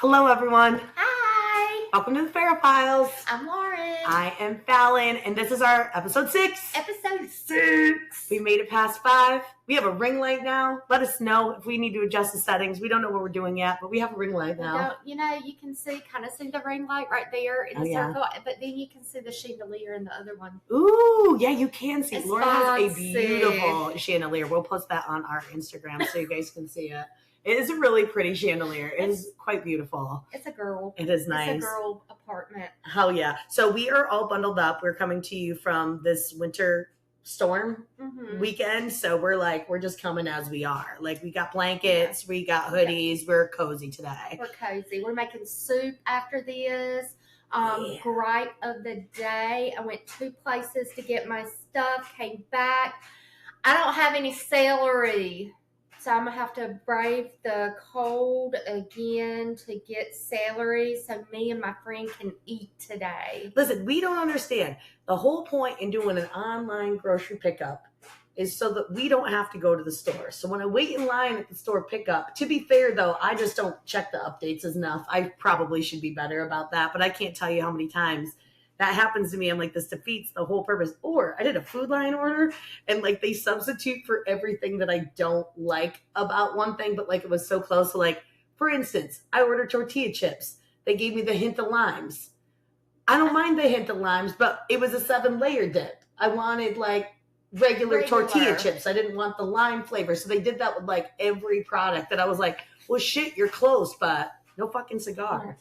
Hello, everyone. Hi, Welcome to the Pharaoh Files. I'm Lauren. I am Falon, and this is our episode 6. Episode 6. We made it past 5. We have a ring light now. Let us know if we need to adjust the settings. We don't know what we're doing yet, but we have a ring light now. You can kind of see the ring light right there in the circle, but then you can see the chandelier in the other one. Ooh, yeah, you can see. It's Lauren has a fancy. Beautiful chandelier. We'll post that on our Instagram so you guys can see it. It is a really pretty chandelier. It is quite beautiful. It's a girl. It is nice. It's a girl apartment. Hell yeah. So we are all bundled up. We're coming to you from this winter storm weekend. So we're just coming as we are. Like, we got blankets, we got hoodies. We're cozy today. We're cozy. We're making soup after this. Gripe of the day. I went 2 places to get my stuff, came back. I don't have any celery. So I'm going to have to brave the cold again to get celery so me and my friend can eat today. Listen, we don't understand. The whole point in doing an online grocery pickup is so that we don't have to go to the store. So when I wait in line at the store pickup, to be fair though, I just don't check the updates enough. I probably should be better about that, but I can't tell you how many times that happens to me. I'm like, this defeats the whole purpose. Or I did a Food Line order and like they substitute for everything that I don't like about one thing, but like it was so close. So like, for instance, I ordered tortilla chips. They gave me the hint of limes. I don't mind the hint of limes, but it was a 7-layer dip. I wanted like regular tortilla chips. I didn't want the lime flavor. So they did that with like every product that I was like, well, shit, you're close, but no fucking cigar.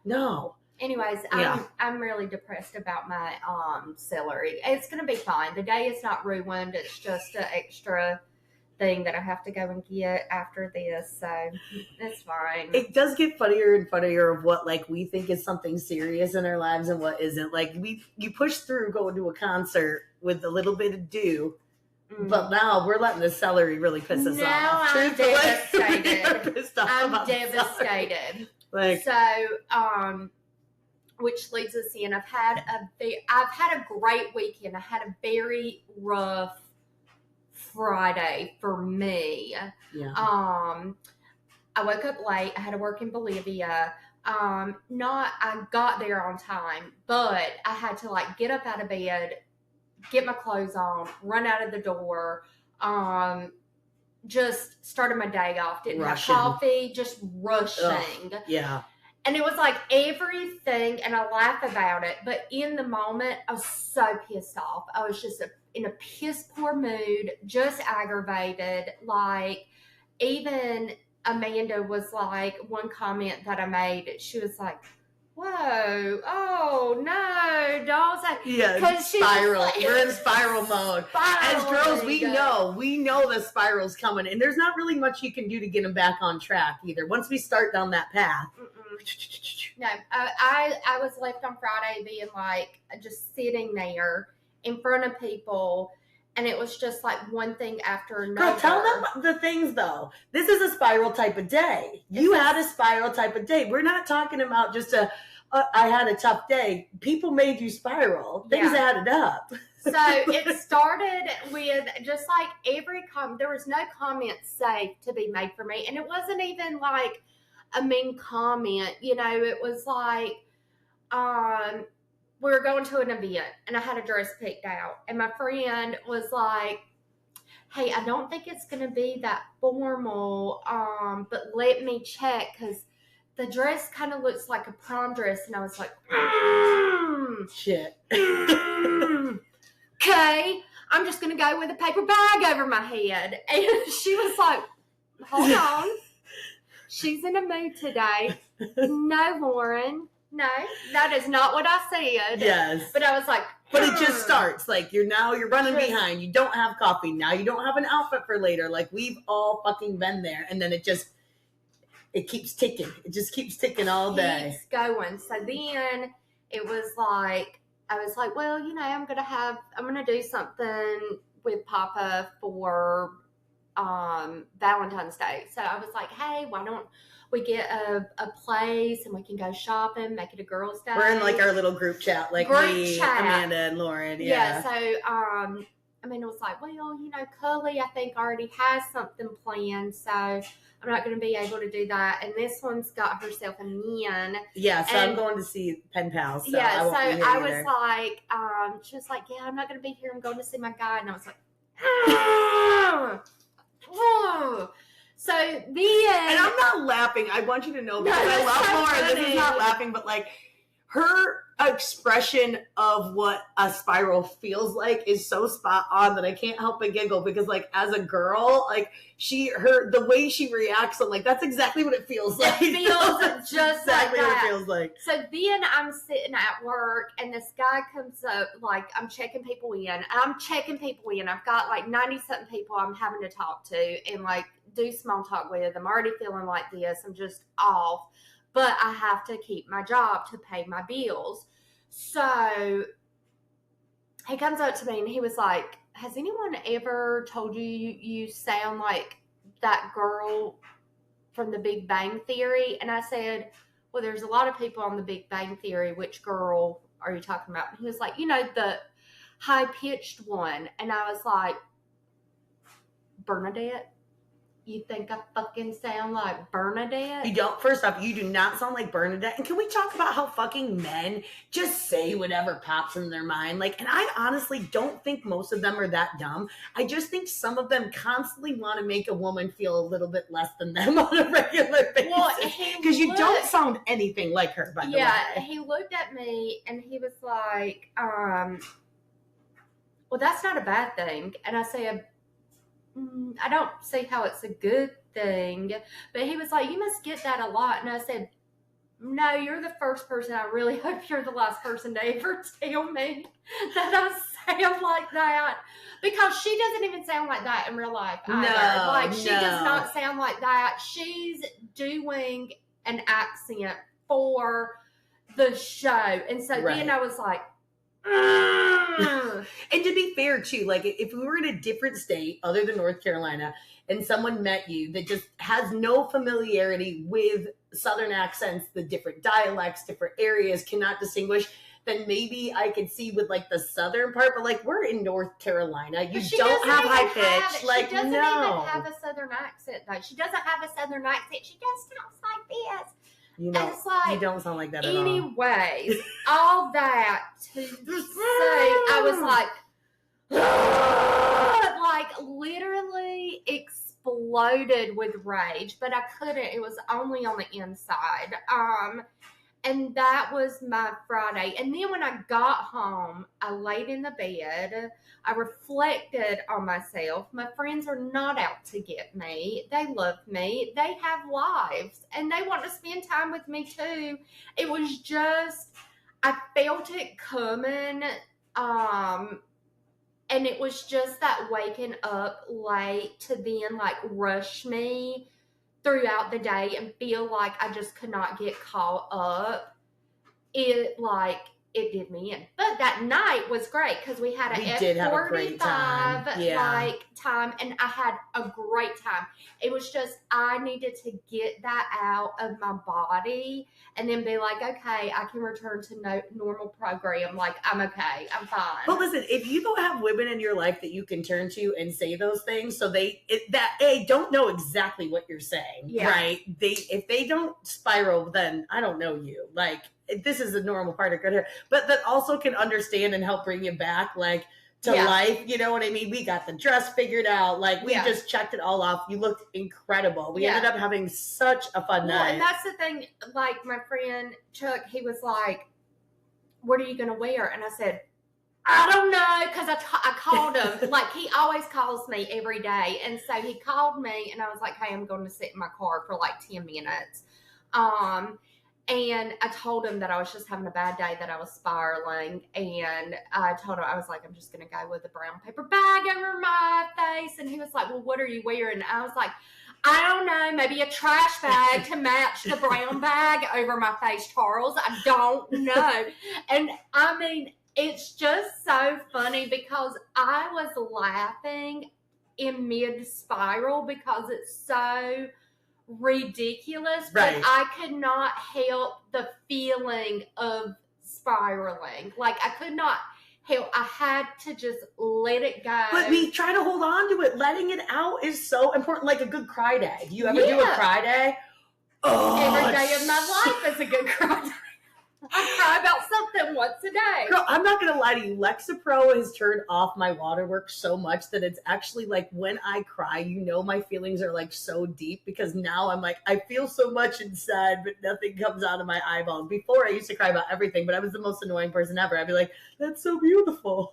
No. Anyways, I'm really depressed about my celery. It's going to be fine. The day is not ruined. It's just an extra thing that I have to go and get after this. So it's fine. It does get funnier and funnier of what like we think is something serious in our lives and what isn't. Like you push through going to a concert with a little bit of dew. But now we're letting the celery really piss us off. I'm devastated. I'm devastated. Like, so, which leads us in. I've had a great weekend. I had a very rough Friday for me. Yeah. I woke up late. I had to work in Bolivia. I got there on time, but I had to like get up out of bed, get my clothes on, run out of the door. Just started my day off. Didn't have coffee, just rushing. Ugh, yeah. And it was like everything, and I laugh about it, but in the moment, I was so pissed off. I was just in a piss poor mood, just aggravated. Like, even Amanda was like, one comment that I made, she was like, whoa, oh no, dolls. Yeah, spiral. Like, we're in spiral mode. As girls, we know the spiral's coming, and there's not really much you can do to get them back on track either. Once we start down that path. No, I was left on Friday being like just sitting there in front of people, and it was just like one thing after another. Girl, tell them the things though. This is a spiral type of day. You had a spiral type of day. We're not talking about just I had a tough day. People made you spiral. Things added up. So it started with just like every there was no comment safe to be made for me, and it wasn't even like a mean comment, it was like, we were going to an event and I had a dress picked out and my friend was like, hey, I don't think it's going to be that formal, but let me check because the dress kind of looks like a prom dress. And I was like, shit. Okay, I'm just going to go with a paper bag over my head. And she was like, hold on. She's in a mood today. No, Lauren. No, that is not what I said. Yes. But I was like, but it just starts. Like, you're running behind. You don't have coffee. Now you don't have an outfit for later. Like, we've all fucking been there. And then it keeps ticking. It just keeps ticking all day. Keeps going. So then it was like, I was like, well, I'm going to do something with Papa for Valentine's Day. So I was like, hey, why don't we get a place and we can go shopping, make it a girls' day. We're in like our little group chat, like me, Amanda, and Lauren. Yeah. So I mean, it was like, well, Cully, I think, already has something planned, so I'm not going to be able to do that. And this one's got herself a man. Yeah, so I'm going to see Pen Pals. So yeah, I won't be here I either. was like, she was like, yeah, I'm not going to be here. I'm going to see my guy. And I was like, so then. And I'm not laughing. I want you to know because I love Lauren. This is not laughing, but like her expression of what a spiral feels like is so spot on that I can't help but giggle because like as a girl, like the way she reacts, I'm like, that's exactly what it feels like. It feels just exactly like that. what it feels like. So then I'm sitting at work and this guy comes up, like I'm checking people in. I've got like 90 something people I'm having to talk to and like do small talk with. I'm already feeling like this. I'm just off. But I have to keep my job to pay my bills. So he comes up to me and he was like, has anyone ever told you you sound like that girl from the Big Bang Theory? And I said, well, there's a lot of people on the Big Bang Theory. Which girl are you talking about? And he was like, the high-pitched one. And I was like, Bernadette? You think I fucking sound like Bernadette? You don't. First off, you do not sound like Bernadette. And can we talk about how fucking men just say whatever pops in their mind? Like, and I honestly don't think most of them are that dumb. I just think some of them constantly want to make a woman feel a little bit less than them on a regular basis. Well, because you don't sound anything like her, by the way. Yeah, he looked at me and he was like, well, that's not a bad thing. And I said, I don't see how it's a good thing. But he was like, you must get that a lot. And I said, no, you're the first person. I really hope you're the last person to ever tell me that I sound like that. Because she doesn't even sound like that in real life either. She does not sound like that. She's doing an accent for the show. And so then I was like, and to be fair too, like if we were in a different state other than North Carolina and someone met you that just has no familiarity with Southern accents, the different dialects, different areas, cannot distinguish, then maybe I could see with like the Southern part, but like we're in North Carolina. You don't have high pitch. Like, she doesn't even have a Southern accent though. She doesn't have a Southern accent. She just sounds like this. You don't sound like that at all. Anyways, all that to say, I was like literally exploded with rage, but I couldn't. It was only on the inside. And that was my Friday. And then when I got home, I laid in the bed. I reflected on myself. My friends are not out to get me. They love me. They have lives. And they want to spend time with me too. It was just, I felt it coming. And it was just that waking up late to then like rush me throughout the day and feel like I just could not get caught up. It did me in. But that night was great because we had F45 time and I had a great time. It was just I needed to get that out of my body and then be like, okay, I can return to normal program. Like, I'm okay. I'm fine. But listen, if you don't have women in your life that you can turn to and say those things, so they don't know exactly what you're saying, right? If they don't spiral, then I don't know you. Like, this is a normal part of good hair, but that also can understand and help bring you back, like, to life. You know what I mean? We got the dress figured out. Like, we just checked it all off. You looked incredible. We ended up having such a fun night. And that's the thing. Like, my friend Chuck, he was like, what are you going to wear? And I said, I don't know, because I called him. Like, he always calls me every day. And so he called me, and I was like, hey, I'm going to sit in my car for like 10 minutes. And I told him that I was just having a bad day, that I was spiraling. And I told him, I was like, I'm just going to go with a brown paper bag over my face. And he was like, well, what are you wearing? And I was like, I don't know, maybe a trash bag to match the brown bag over my face, Charles. I don't know. And I mean, it's just so funny because I was laughing in mid-spiral because it's so ridiculous, but I could not help the feeling of spiraling. Like, I could not hell, I had to just let it go. But we try to hold on to it. Letting it out is so important. Like a good cry day. Do you ever do a cry day? Oh, every day of my life is a good cry day. I cry about something once a day. Girl, I'm not going to lie to you. Lexapro has turned off my waterworks so much that it's actually like when I cry, my feelings are like so deep because now I'm like, I feel so much inside, but nothing comes out of my eyeballs. Before I used to cry about everything, but I was the most annoying person ever. I'd be like, that's so beautiful.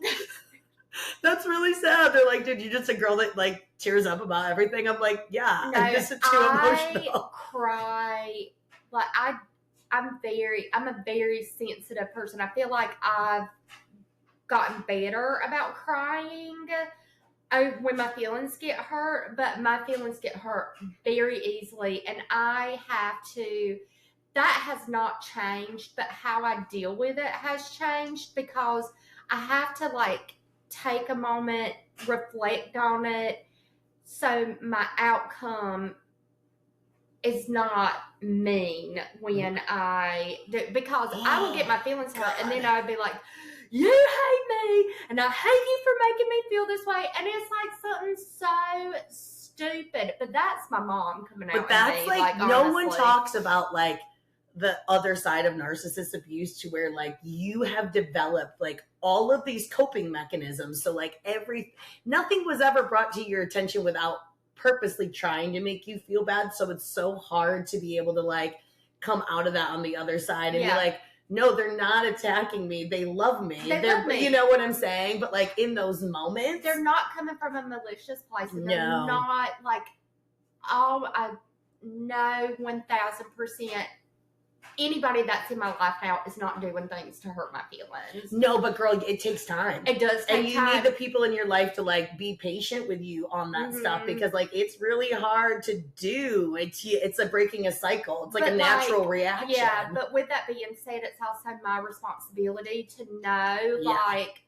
That's really sad. They're like, dude, you're just a girl that like tears up about everything. I'm like, yeah, no, I'm just too emotional. I cry like I'm a very sensitive person. I feel like I've gotten better about crying when my feelings get hurt, but my feelings get hurt very easily, and that has not changed, but how I deal with it has changed because I have to like take a moment, reflect on it, so my outcome is not mean when I do, because I will get my feelings hurt and then I would be like, you hate me and I hate you for making me feel this way, and it's like something so stupid, but that's my mom coming out. But that's like no one talks about like the other side of narcissist abuse, to where like you have developed like all of these coping mechanisms. So like nothing was ever brought to your attention without purposely trying to make you feel bad. So it's so hard to be able to like come out of that on the other side and be like, no, they're not attacking me. They love me. They love me. You know what I'm saying? But like in those moments, they're not coming from a malicious place. And they're No. not like, oh, I know 1,000% anybody that's in my life now is not doing things to hurt my feelings. No, but girl, it takes time. It does take time. And you need the people in your life to like be patient with you on that stuff, because like it's really hard to do. It's a breaking a cycle. It's like a natural reaction. Yeah, but with that being said, it's also my responsibility to know like,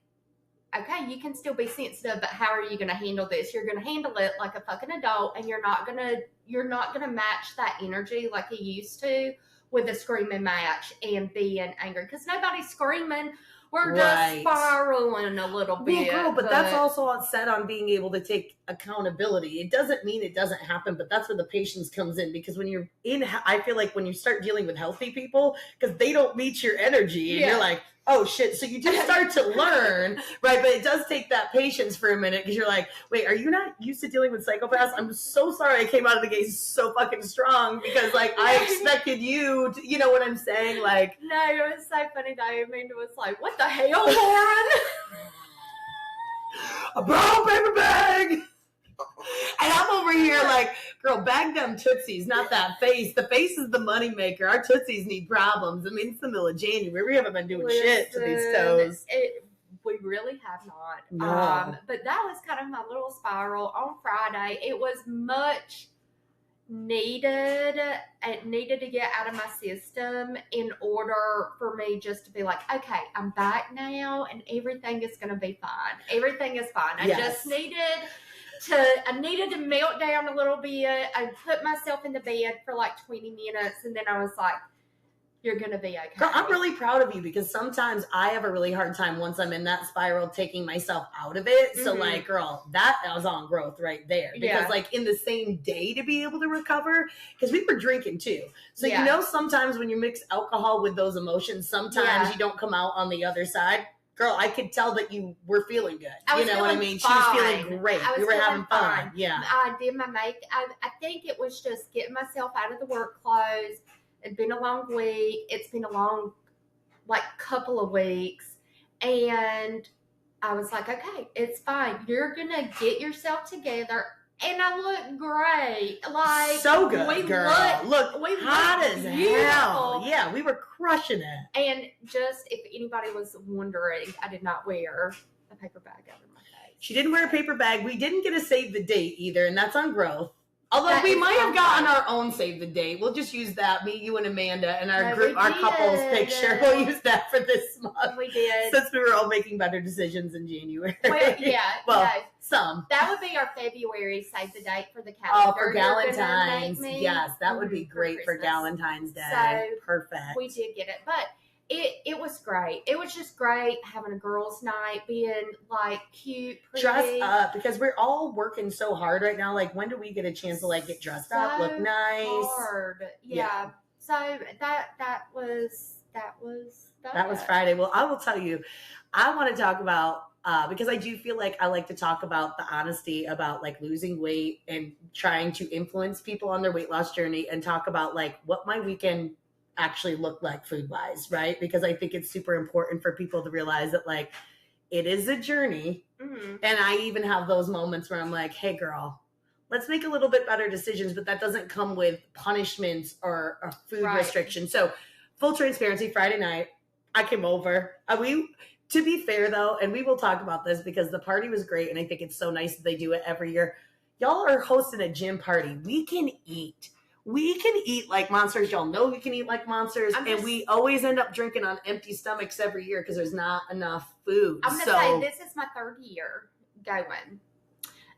okay, you can still be sensitive, but how are you going to handle this? You're going to handle it like a fucking adult, and you're not going to match that energy like you used to with a screaming match and being angry, because nobody's screaming. We're just spiraling a little bit. Well, girl, but that's also set on being able to take accountability. It doesn't mean it doesn't happen, but that's where the patience comes in, because when you're I feel like when you start dealing with healthy people, because they don't meet your energy, and you're like, oh shit. So you just start to learn, right? But it does take that patience for a minute, because you're like, wait, are you not used to dealing with psychopaths? I'm so sorry I came out of the gate so fucking strong, because like I expected you to, you know what I'm saying? Like, no, it was so funny though. Amanda was like, what the hell, Lauren? A brown paper bag. And I'm over here like, girl, bag them Tootsies, not that face. The face is the moneymaker. Our Tootsies need problems. I mean, it's the middle of January. We haven't been doing shit to these toes. We really have not. No. But that was kind of my little spiral on Friday. It was much needed. It needed to get out of my system in order for me just to be like, okay, I'm back now and everything is going to be fine. Everything is fine. I just needed to melt down a little bit. I put myself in the bed for like 20 minutes, and then I was like, you're going to be okay. Girl, I'm really proud of you, because sometimes I have a really hard time once I'm in that spiral taking myself out of it. So like, girl, that was on growth right there. Because like in the same day to be able to recover, because we were drinking too. So you know, sometimes when you mix alcohol with those emotions, sometimes you don't come out on the the side. Girl, I could tell that you were feeling good. You know what I mean? She was feeling great. We were having fun. Yeah. I did my makeup. I think it was just getting myself out of the work clothes. It'd been a long week. It's been a long, like, couple of weeks. And I was like, okay, it's fine. You're going to get yourself together. And I look great. Like, so good, girl. Look hot as hell. Yeah, we were crushing it. And just, if anybody was wondering, I did not wear a paper bag over my face. She didn't wear a paper bag. We didn't get a save the date either, and that's on growth. Although we might have gotten our own save the date. We'll just use that, me, you, and Amanda, and our group, our couples picture. We'll use that for this month. We did. Since we were all making better decisions in January. Well, some. That would be our February save the date for the calendar. Oh, for Galentine's. Yes, that would be great for Galentine's Day. So perfect. We did get it. But It was great. It was just great having a girls' night, being like cute, pretty. Dress up, because we're all working so hard right now. Like, when do we get a chance to like get dressed up, look nice? Hard. Yeah. So that was Friday. Well, I will tell you, I want to talk about because I do feel like I like to talk about the honesty about like losing weight and trying to influence people on their weight loss journey, and talk about like what my weekend actually looked like food wise, right? Because I think it's super important for people to realize that like it is a journey. Mm-hmm. And I even have those moments where I'm like, hey girl, let's make a little bit better decisions, but that doesn't come with punishments or food restrictions. So full transparency, Friday night, I came over. To be fair though, and we will talk about this because the party was great, and I think it's so nice that they do it every year. Y'all are hosting a gym party. We can eat. We can eat like monsters. Y'all know we can eat like monsters. And we always end up drinking on empty stomachs every year because there's not enough food. I'm going to say this is my third year going.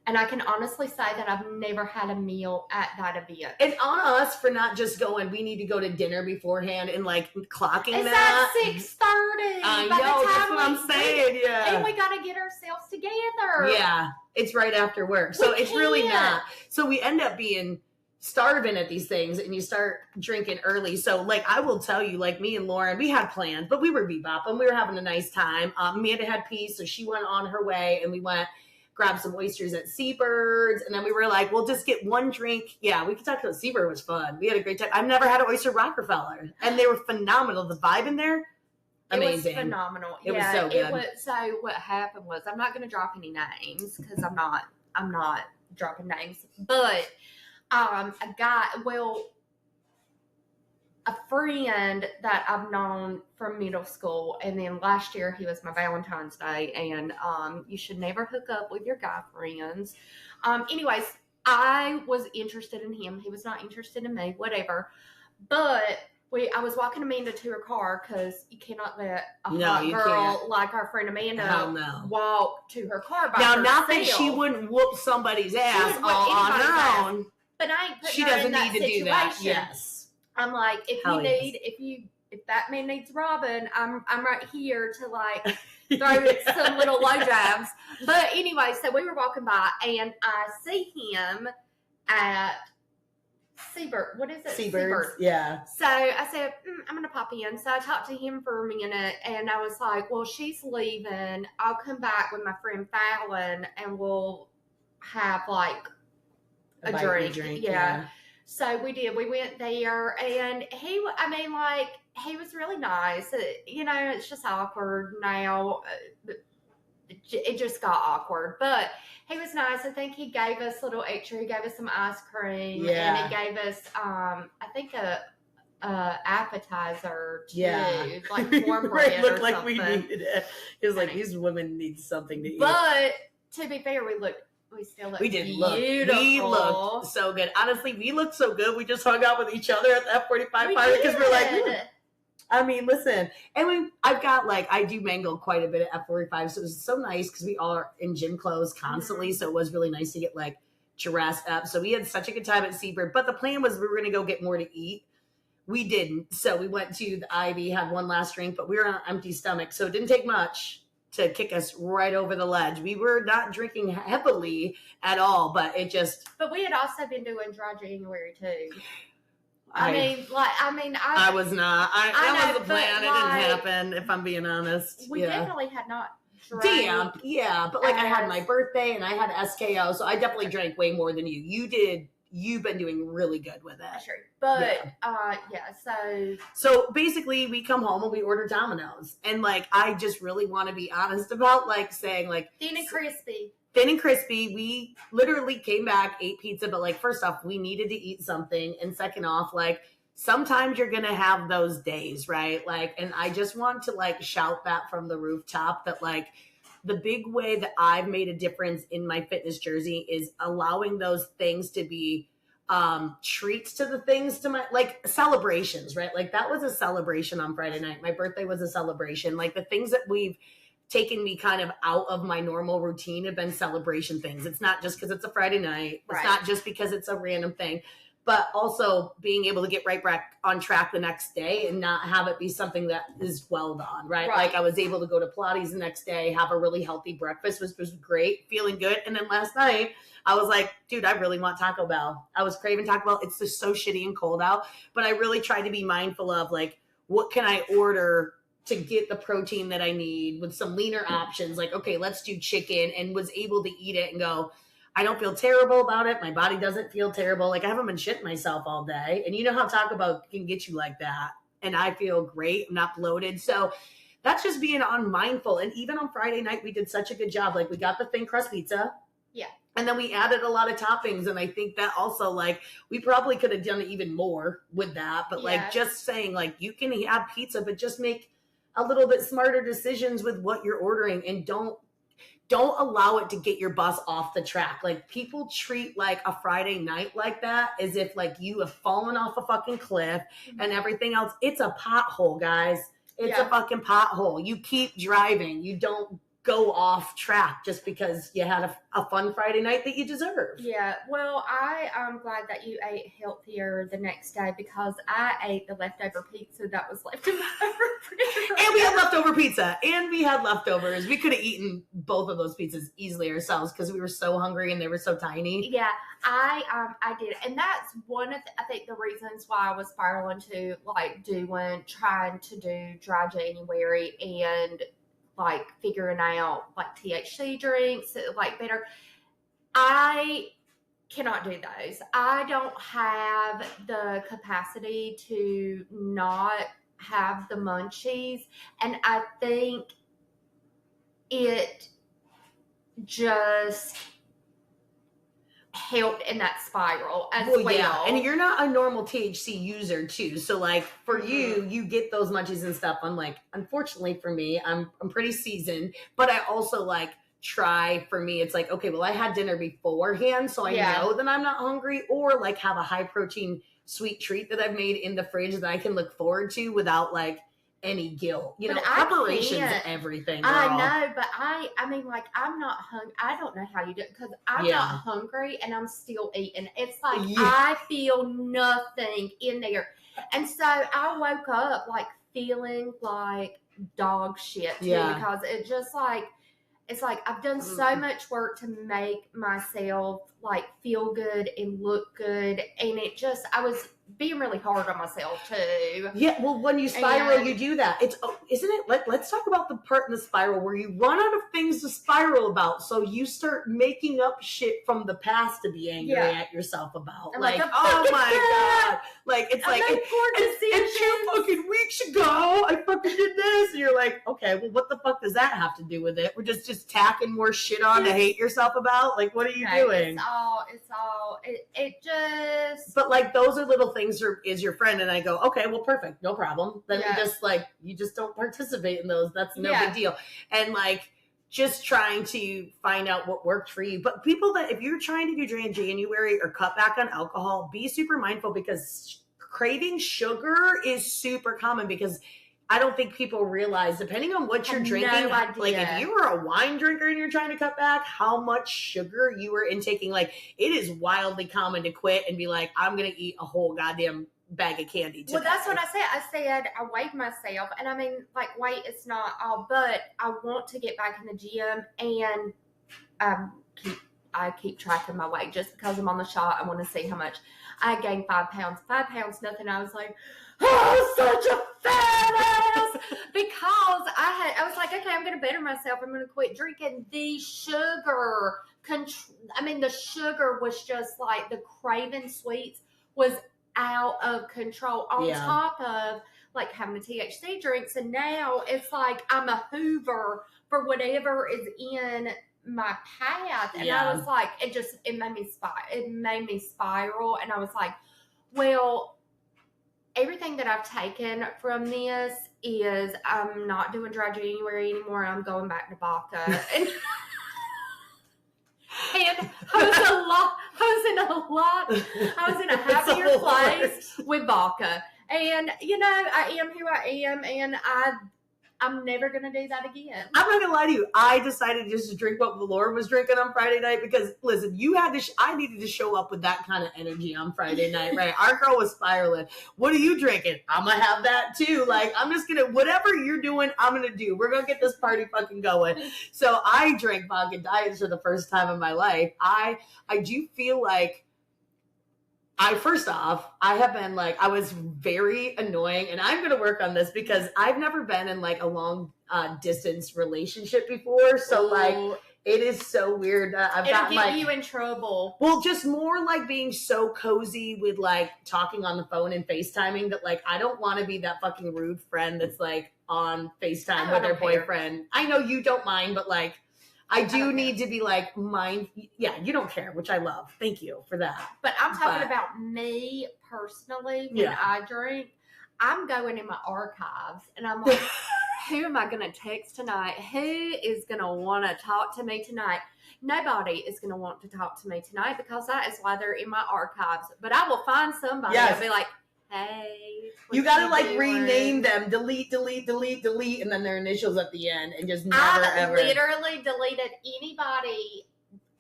And I can honestly say that I've never had a meal at that event. And on us for not just going, we need to go to dinner beforehand and like clocking it's that. It's at 6:30. I know, that's what I'm saying, yeah. And we got to get ourselves together. Yeah, it's right after work. So it's really not. So we end up being starving at these things, and you start drinking early. So like, I will tell you, like me and Lauren, we had plans, but we were bebopping. We were having a nice time. Amanda had peace, so she went on her way, and we went grab some oysters at Seabirds, and then we were like, we'll just get one drink. Yeah, we could talk about Seabird. Was fun. We had a great time. I've never had an oyster Rockefeller, and they were phenomenal. The vibe in there, amazing. It was phenomenal. It was so good. So what happened was, I'm not going to drop any names because I'm not dropping names, but a friend that I've known from middle school, and then last year he was my Valentine's Day, and you should never hook up with your guy friends. Anyways, I was interested in him. He was not interested in me, whatever. But I was walking Amanda to her car because you cannot let a hot girl like our friend Amanda walk to her car by herself. Not that she wouldn't whoop somebody's ass all on her own. But I ain't putting she her doesn't in that need to situation. Do that. Yes. I'm like, if that man needs Robin, I'm right here to like throw some little low jabs. But anyway, so we were walking by, and I see him at Seabird. What is it? Seabird. Yeah. So I said, I'm going to pop in. So I talked to him for a minute, and I was like, well, she's leaving. I'll come back with my friend Falon, and we'll have like a drink. Yeah. So we did. We went there, and he was really nice. It's just awkward now. It just got awkward, but he was nice. I think he gave us a little extra. He gave us some ice cream, and he gave us, I think a appetizer too, like cornbread. It looked or like something. We needed it. It was like, these women need something to eat. But to be fair, we still look beautiful. We looked so good. Honestly, we looked so good. We just hung out with each other at the F45 party because we're like, I mean, listen. And I do mangle quite a bit at F45, so it was so nice because we all are in gym clothes constantly. So it was really nice to get like dressed up. So we had such a good time at Seabird. But the plan was we were going to go get more to eat. We didn't. So we went to the Ivy, had one last drink, but we were on an empty stomach. So it didn't take much to kick us right over the ledge. We were not drinking heavily at all, but But we had also been doing dry January too. I was not. That was the plan. It didn't happen, if I'm being honest. We definitely had not drank. Damn, yeah. But I had my birthday and I had SKO, so I definitely drank way more than you. You did. You've been doing really good with it. Sure. But, So basically, we come home and we order Domino's. And, I just really want to be honest about, saying, Thin and crispy. Thin and crispy. We literally came back, ate pizza. But, first off, we needed to eat something. And second off, sometimes you're going to have those days, right? And I just want to, shout that from the rooftop that, the big way that I've made a difference in my fitness jersey is allowing those things to be treats to the things to my celebrations, right? That was a celebration on Friday night. My birthday was a celebration. The things that we've taken me kind of out of my normal routine have been celebration things. It's not just because it's a Friday night. It's not just because it's a random thing. but also being able to get right back on track the next day and not have it be something that is dwelled on, right? Like I was able to go to Pilates the next day, have a really healthy breakfast, which was great, feeling good. And then last night I was like, dude, I really want Taco Bell. I was craving Taco Bell. It's just so shitty and cold out, but I really tried to be mindful of like, what can I order to get the protein that I need with some leaner options? Like, okay, let's do chicken, and was able to eat it and go, I don't feel terrible about it. My body doesn't feel terrible. Like I haven't been shitting myself all day. And you know how Taco Bell can get you like that. And I feel great. I'm not bloated. So that's just being unmindful. And even on Friday night, we did such a good job. Like we got the thin crust pizza. Yeah. And then we added a lot of toppings. And I think that also, like, we probably could have done even more with that. But like just saying, like, you can have pizza, but just make a little bit smarter decisions with what you're ordering, and don't allow it to get your bus off the track. Like people treat like a Friday night like that as if like you have fallen off a fucking cliff and everything else. It's a pothole, guys. It's a fucking pothole. You keep driving. You don't go off track just because you had a fun Friday night that you deserve. Yeah, well, I'm glad that you ate healthier the next day, because I ate the leftover pizza that was left in my refrigerator. And we had leftover pizza, and we had leftovers. We could have eaten both of those pizzas easily ourselves because we were so hungry and they were so tiny. Yeah, I did, and that's one of I think the reasons why I was spiraling to like trying to do dry January and like figuring out like THC drinks, like better. I cannot do those. I don't have the capacity to not have the munchies. And I think it just helped in that spiral as well. Yeah, and you're not a normal THC user too, so like for you get those munchies and stuff. I'm like, unfortunately for me, I'm pretty seasoned, but I also like try. For me, it's like, okay, well, I had dinner beforehand, so I know that I'm not hungry, or like have a high protein sweet treat that I've made in the fridge that I can look forward to without like any guilt. You know, preparation's everything, girl. I know, but I mean, like, I'm not hungry. I don't know how you do it, because I'm not hungry and I'm still eating. It's like I feel nothing in there. And so I woke up like feeling like dog shit too, because it just like, it's like I've done so much work to make myself like feel good and look good, and it just, I was being really hard on myself too. Yeah, well, when you spiral, you do that. It's, isn't it? Let's talk about the part in the spiral where you run out of things to spiral about, so you start making up shit from the past to be angry at yourself about. I'm like oh my god, like it's like it's 2 fucking weeks ago I fucking did this, and you're like, okay, well, what the fuck does that have to do with it? We're just tacking more shit on to hate yourself about. Like, what are you doing? It just. But like, those are little things is your friend, and I go, okay, well, perfect, no problem. Then you just don't participate in those. That's no big deal. And like, just trying to find out what worked for you. But people that, if you're trying to do January or cut back on alcohol, be super mindful, because craving sugar is super common, because I don't think people realize, depending on what you're drinking, like if you were a wine drinker and you're trying to cut back, how much sugar you were intaking. Like, it is wildly common to quit and be like, I'm going to eat a whole goddamn bag of candy today. Well, that's what I said. I said I weighed myself, and I mean, like, weight is not all, but I want to get back in the gym, and I keep tracking my weight just because I'm on the shot. I want to see how much. I gained 5 pounds. 5 pounds, nothing. I was like, oh, such a fat ass. Because I was like, okay, I'm going to better myself. I'm going to quit drinking. The sugar, the sugar was just like, the craving sweets was out of control, on top of like having the THC drinks. And now it's like I'm a hoover for whatever is in my path. And I was like, it made me spiral. And I was like, well, everything that I've taken from this is I'm not doing dry January anymore. I'm going back to Baca. And I was in a happier place with Baca. And, you know, I am who I am, and I'm never going to do that again. I'm not gonna lie to you. I decided just to drink what Lauren was drinking on Friday night because, listen, you had to. I needed to show up with that kind of energy on Friday night, right? Our girl was spiraling. What are you drinking? I'm gonna have that too. Like, I'm just gonna whatever you're doing, I'm gonna do. We're gonna get this party fucking going. So I drank vodka diets for the first time in my life. I do feel like. First off, I have been like, I was very annoying, and I'm going to work on this because I've never been in like a long distance relationship before. So like, it is so weird that I've It'll gotten get like, you in trouble. well, just more like being so cozy with like talking on the phone and FaceTiming that like, I don't want to be that fucking rude friend that's like on FaceTime with their boyfriend. I know you don't mind, but like, I do need to be like yeah, you don't care, which I love. Thank you for that. But I'm talking about me personally when I drink. I'm going in my archives and I'm like, who am I going to text tonight? Who is going to want to talk to me tonight? Nobody is going to want to talk to me tonight because that is why they're in my archives. But I will find somebody and be like, hey. You got to like rename them, delete, and then their initials at the end and just never I've ever. literally deleted anybody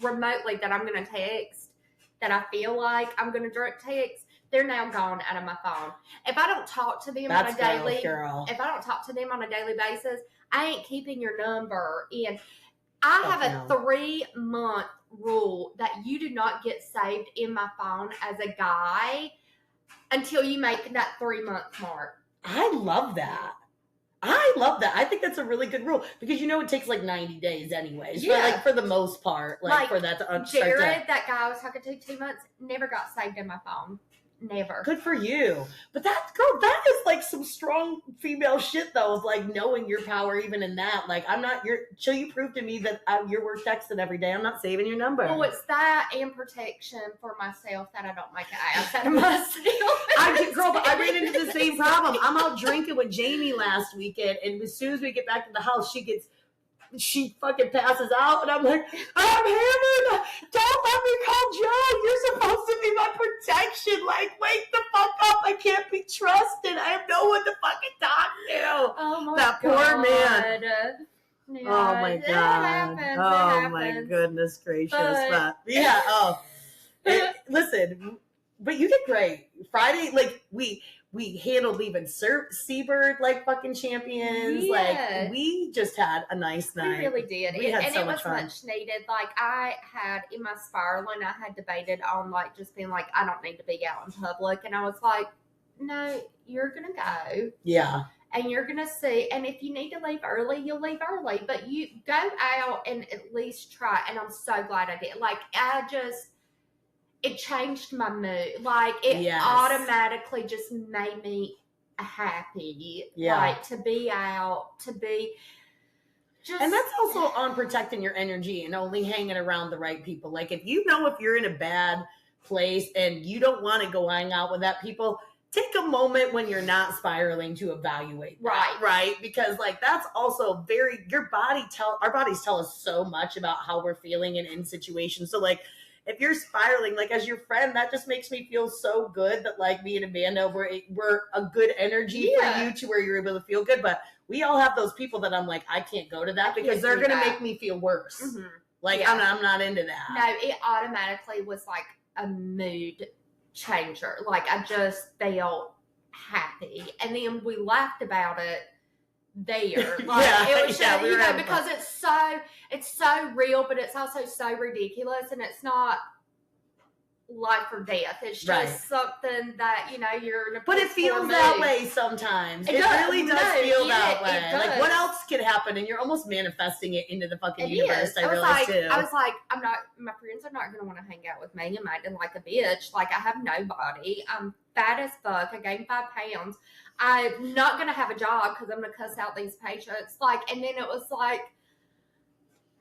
remotely that I'm going to text that I feel like I'm going to direct text. They're now gone out of my phone. If I don't talk to them on a daily, if I don't talk to them on a daily basis, I ain't keeping your number. And I have a 3-month rule that you do not get saved in my phone as a guy until you make that 3-month mark. I love that. I think that's a really good rule because it takes like 90 days anyways. Yeah. For the most part, like for that to Jared, that guy I was talking to 2 months, never got saved in my phone. Never. Good for you. But that is like some strong female shit though, of like knowing your power even in that. Like so you prove to me that you're worth texting every day. I'm not saving your number. Well, it's that and protection for myself that I don't make an ass out of myself. But I ran into the same problem. I'm out drinking with Jamie last weekend, and as soon as we get back to the house, she fucking passes out, and I'm like, I'm hammered. Don't let me call Joe. You're supposed to be my protection. Like, wake the fuck up. I can't be trusted. I have no one to fucking talk to. Oh my God. Poor man. Yeah, oh my God. Happens, oh my goodness gracious. Listen, but you did great. Friday, like we handled leaving Seabird like fucking champions. Yes. Like we just had a nice night. We really did. We had so it was much fun. Much needed. Like I had in my spiraling, I had debated on like just being like, I don't need to be out in public. And I was like, no, you're going to go. Yeah. And you're going to see. And if you need to leave early, you'll leave early. But you go out and at least try. And I'm so glad I did. Like it changed my mood. Like it automatically just made me happy. Yeah. Like to be out, to be just. And that's also on protecting your energy and only hanging around the right people. Like if you're in a bad place and you don't want to go hang out with that people, take a moment when you're not spiraling to evaluate that, right? Because like that's also our bodies tell us so much about how we're feeling and in situations. So like if you're spiraling, like as your friend, that just makes me feel so good that like me and Amanda, we're a good energy for you to where you're able to feel good. But we all have those people that I'm like, I can't go to that because they're going to make me feel worse. Mm-hmm. Like I'm not into that. No, it automatically was like a mood changer. Like I just felt happy. And then we laughed about it there. Like it was just, because it's so real, but it's also so ridiculous, and it's not life or death. It's just something that you're in a. But it feels that way sometimes. It really does feel that way. Like what else could happen, and you're almost manifesting it into the fucking universe. I realize too. I was like, my friends are not going to want to hang out with me. I'm acting like a bitch. Like I have nobody. I'm fat as fuck. I gained 5 pounds. I'm not going to have a job because I'm going to cuss out these patients. Like, and then it was like.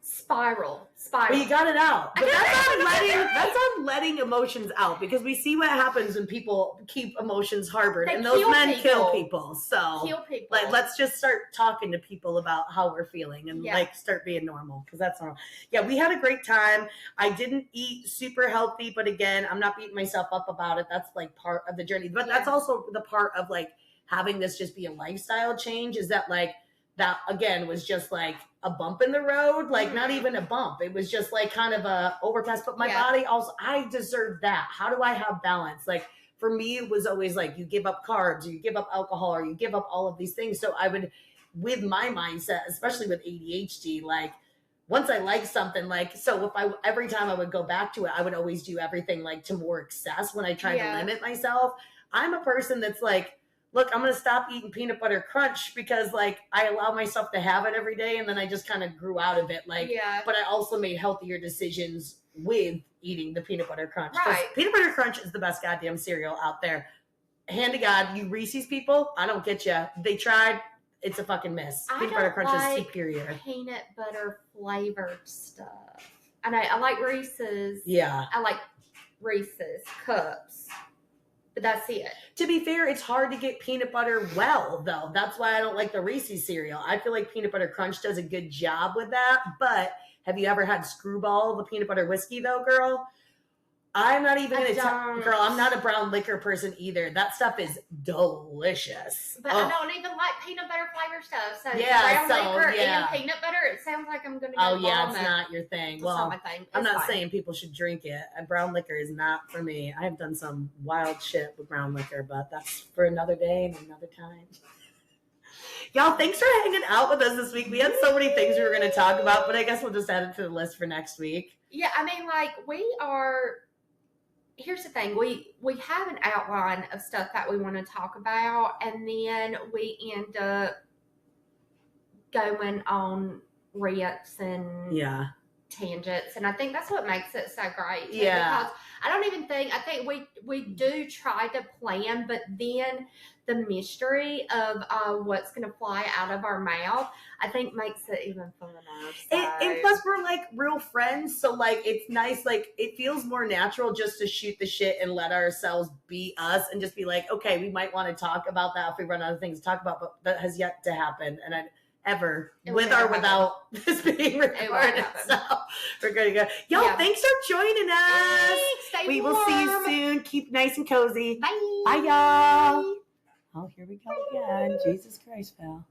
Spiral. Well, you got it out. But that's on letting emotions out, because we see what happens when people keep emotions harbored, and those men kill people. So like, let's just start talking to people about how we're feeling and like start being normal, because that's normal. Yeah, we had a great time. I didn't eat super healthy, but again, I'm not beating myself up about it. That's like part of the journey. But that's also the part of like having this just be a lifestyle change, is that like that again was just like a bump in the road, like not Mhm. even a bump. It was just like kind of a overpass. But my Yeah. body also, I deserve that. How do I have balance? Like for me, it was always like you give up carbs, or you give up alcohol, or you give up all of these things. So I would, with my mindset, especially with ADHD, like once I like something, like so if I every time I would go back to it, I would always do everything like to more excess when I tried to limit myself. I'm a person that's like, look, I'm going to stop eating peanut butter crunch because like I allow myself to have it every day, and then I just kind of grew out of it. Like, but I also made healthier decisions with eating the peanut butter crunch. Right. Peanut butter crunch is the best goddamn cereal out there. Hand to God, you Reese's people, I don't get you. They tried. It's a fucking miss. Peanut butter crunch is superior. Peanut butter flavored stuff. I know. I like Reese's. Yeah. I like Reese's cups. But that's it. To be fair, it's hard to get peanut butter well, though. That's why I don't like the Reese's cereal. I feel like Peanut Butter Crunch does a good job with that. But have you ever had Screwball, the peanut butter whiskey, though, girl? I'm not even going to tell, girl, I'm not a brown liquor person either. That stuff is delicious. But I don't even like peanut butter flavor stuff. So brown liquor and peanut butter, it sounds like I'm going to go vomit. It's not your thing. It's well, not my thing. I'm not saying people should drink it. Brown liquor is not for me. I have done some wild shit with brown liquor, but that's for another day and another time. Y'all, thanks for hanging out with us this week. We had so many things we were going to talk about, but I guess we'll just add it to the list for next week. Yeah, I mean, like, here's the thing. We have an outline of stuff that we want to talk about, and then we end up going on rants and tangents, and I think that's what makes it so great. Yeah. Because I think we do try to plan, but then the mystery of what's going to fly out of our mouth, I think makes it even funner. So. And plus we're like real friends, so like it's nice, like it feels more natural just to shoot the shit and let ourselves be us and just be like, okay, we might want to talk about that if we run out of things to talk about, but that has yet to happen. And with or without this being recorded. So we're going to go. Yo, thanks for joining us. We will see you soon. Keep nice and cozy. Bye. Bye, y'all. Oh, here we go again. Jesus Christ, pal.